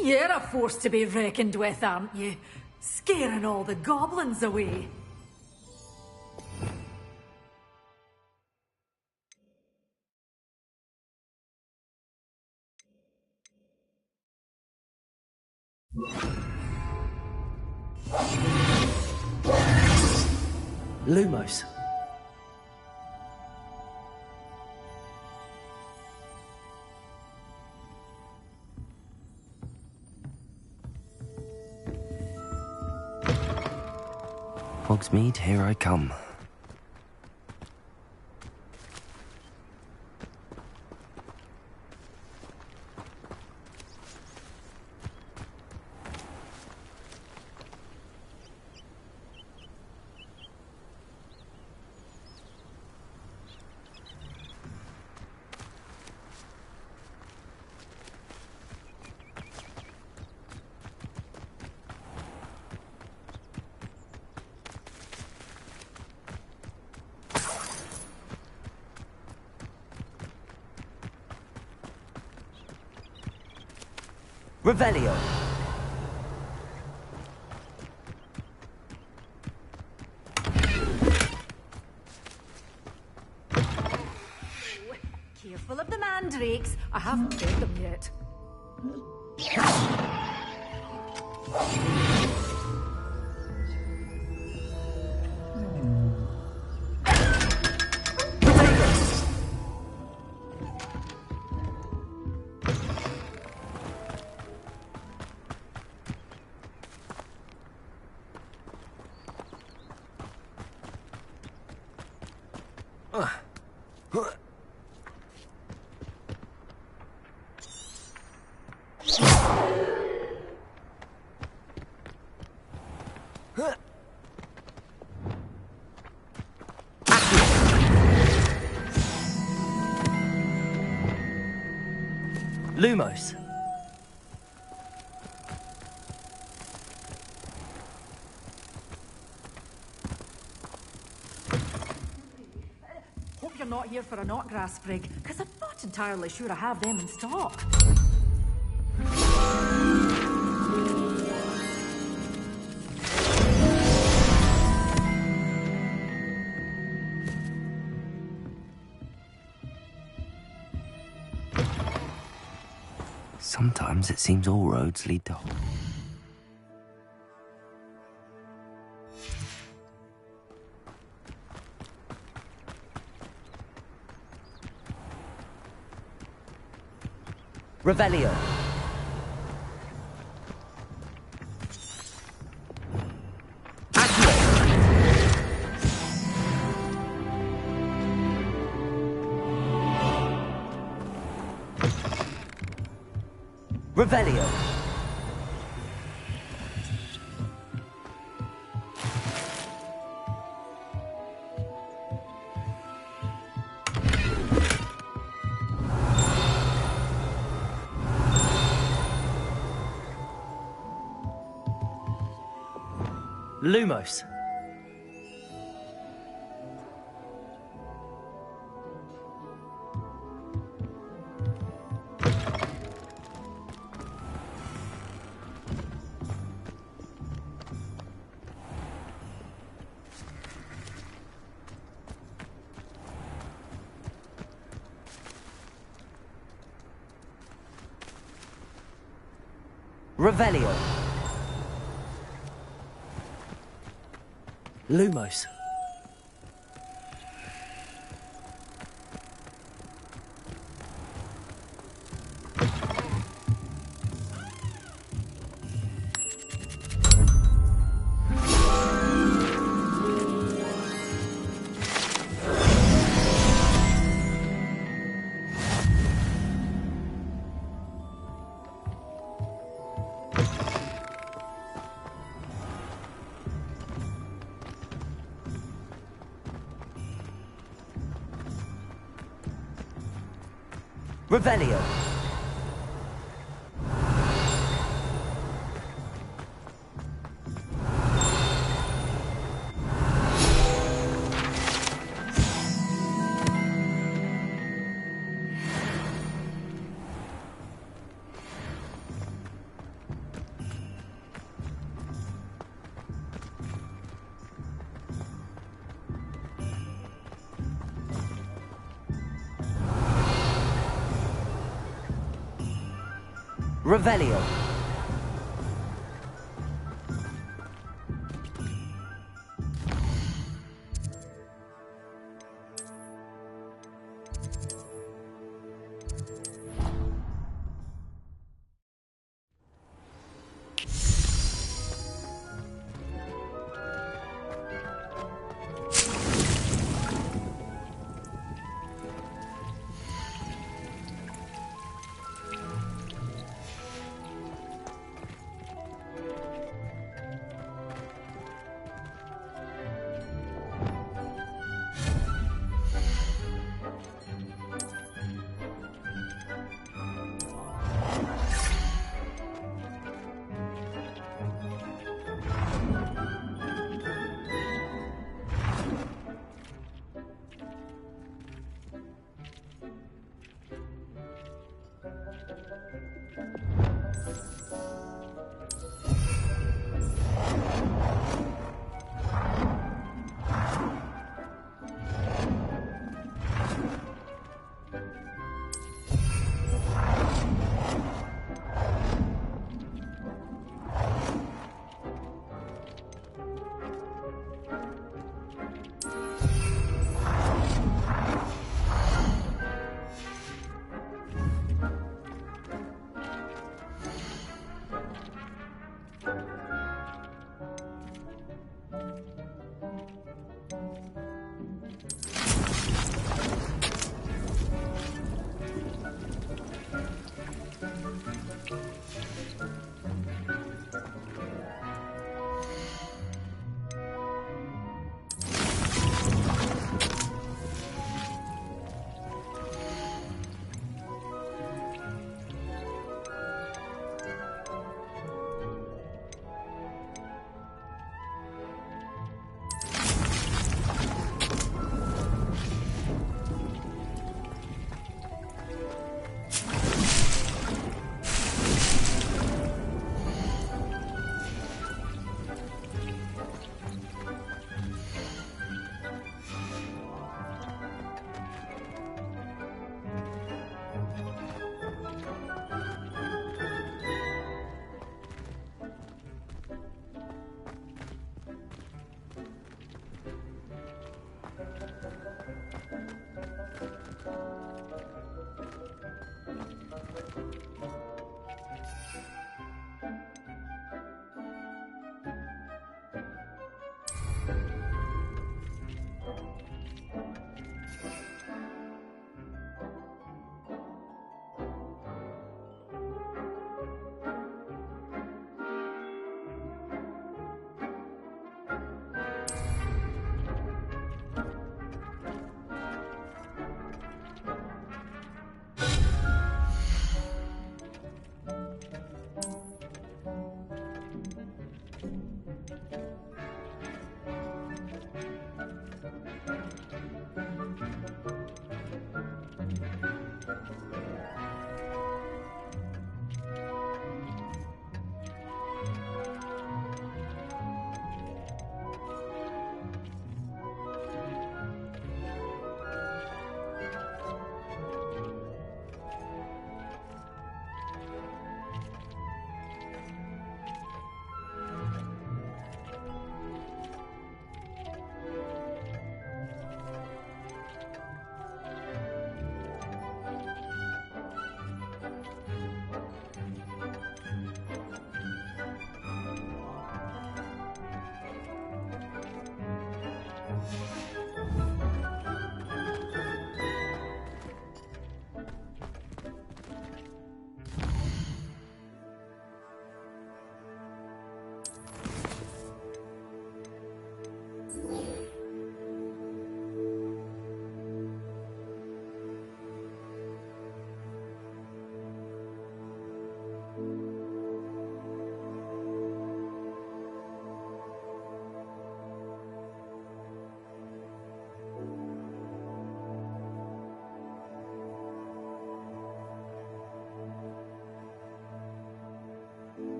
You're a force to be reckoned with, aren't you? Scaring all the goblins away. Lumos. Hogsmeade, here I come. Revelio. Careful of the mandrakes. I haven't fed them yet. Lumos. Hope you're not here for a knotgrass sprig, because I'm not entirely sure I have them in stock. Sometimes it seems all roads lead to home. Revelio. Revelio. Lumos. Revelio. Lumos. Revelio. Revelio.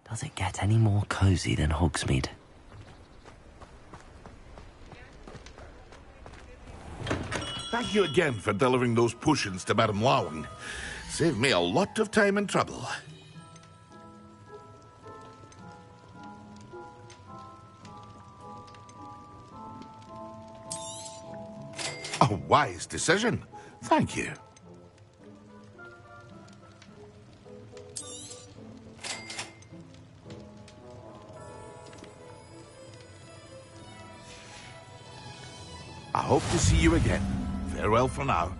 Does it get any more cozy than Hogsmeade? Thank you again for delivering those potions to Madame Lawing. Saved me a lot of time and trouble. A wise decision. Thank you. I hope to see you again. Farewell for now.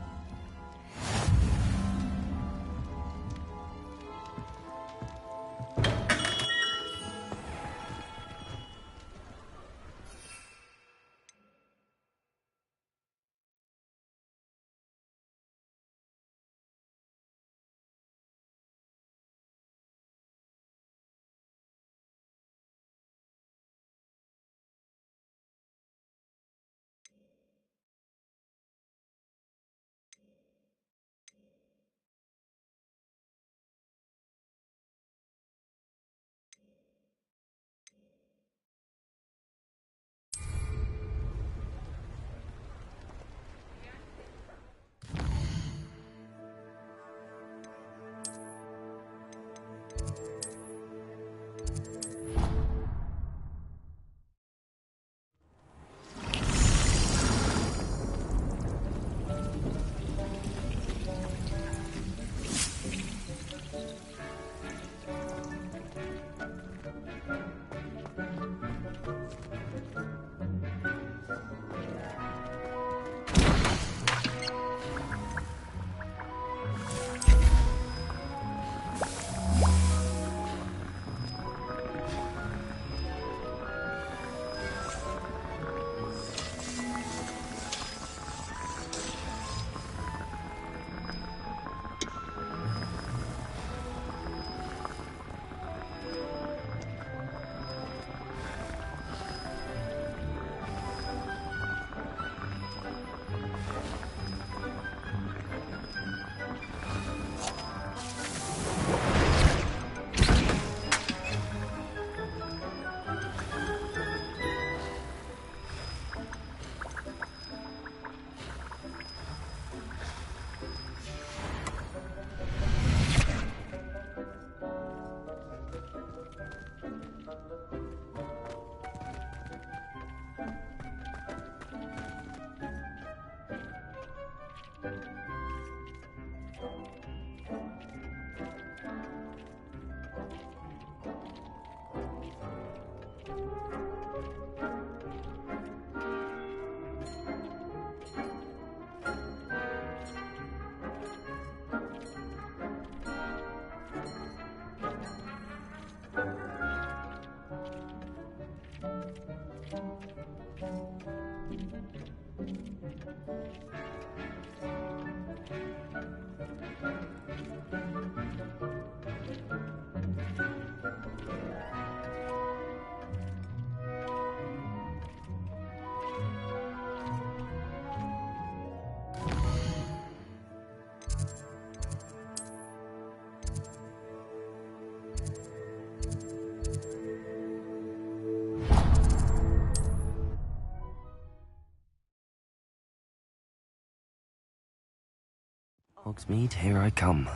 Hogsmeade, here I come.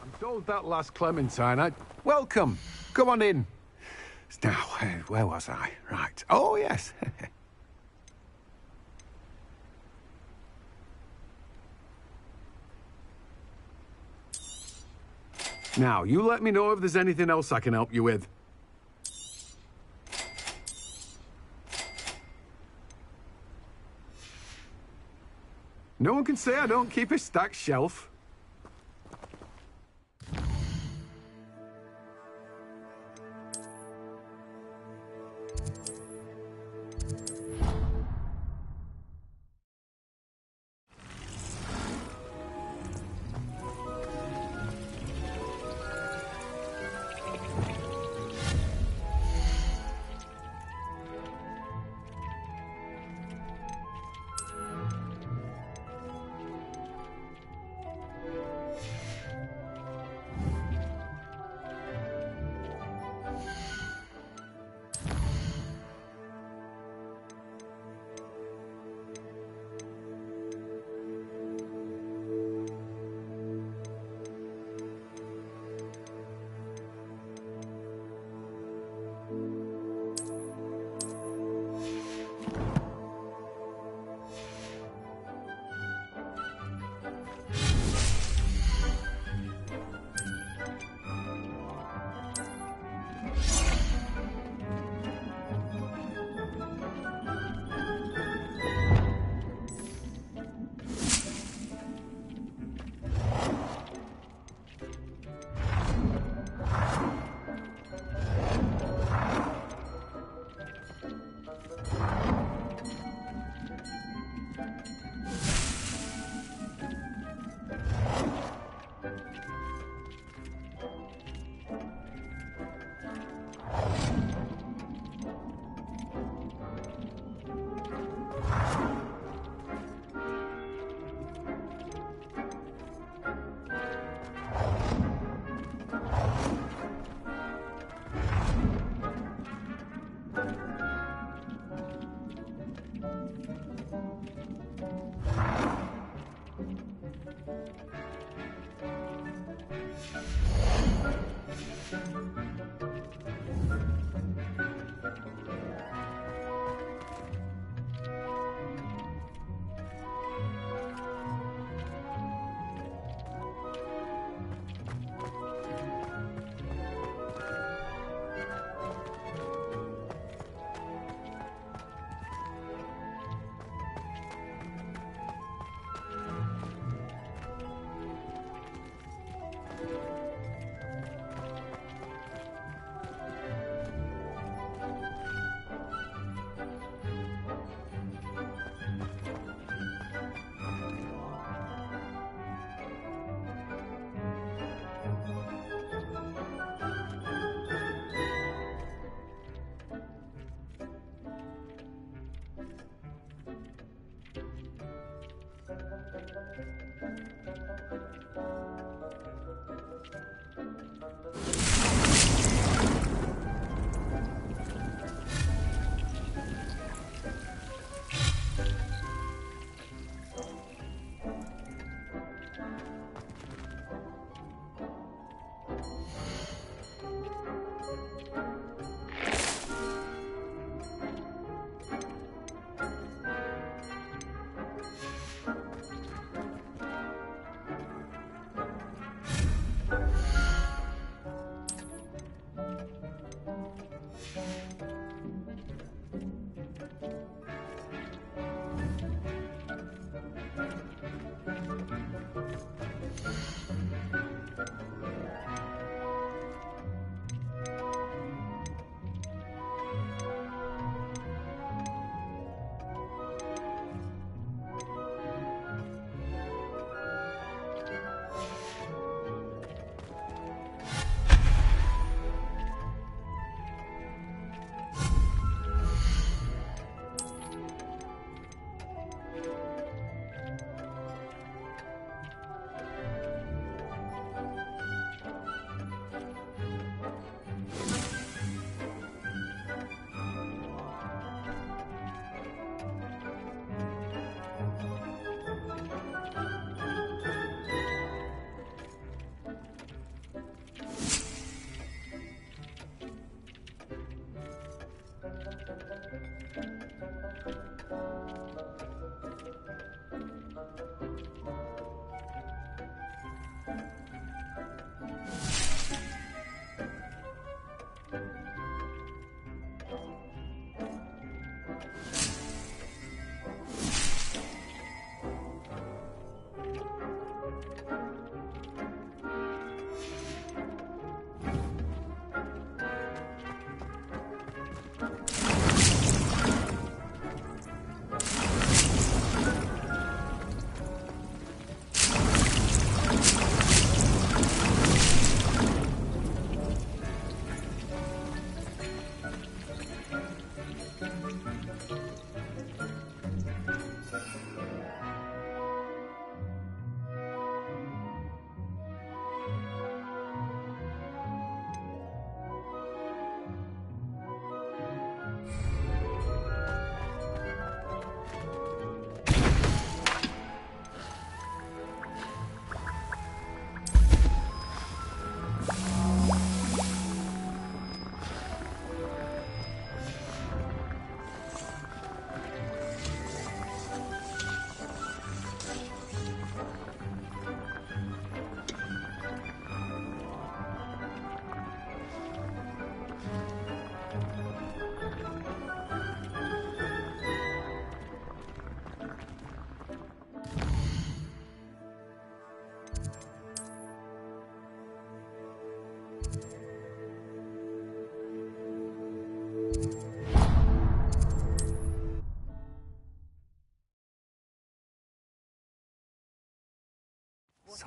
I'm told that last Clementine, Welcome! Come on in. Now, where was I? Right. Oh, yes. Now, you let me know if there's anything else I can help you with. No one can say I don't keep a stacked shelf.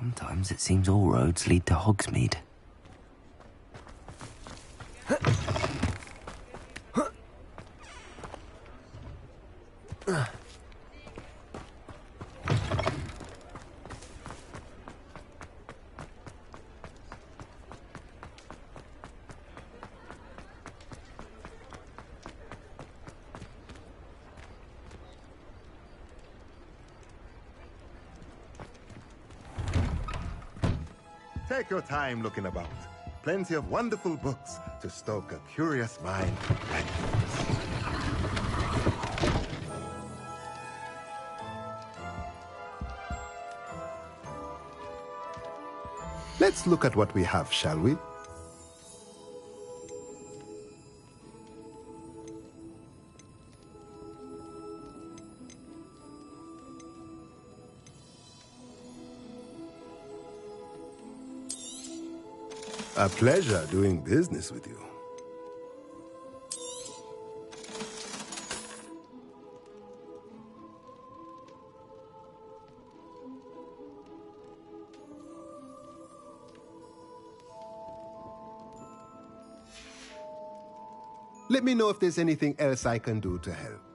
Sometimes it seems all roads lead to Hogsmeade. Take your time looking about. Plenty of wonderful books to stoke a curious mind and curiosity. Let's look at what we have, shall we? A pleasure doing business with you. Let me know if there's anything else I can do to help.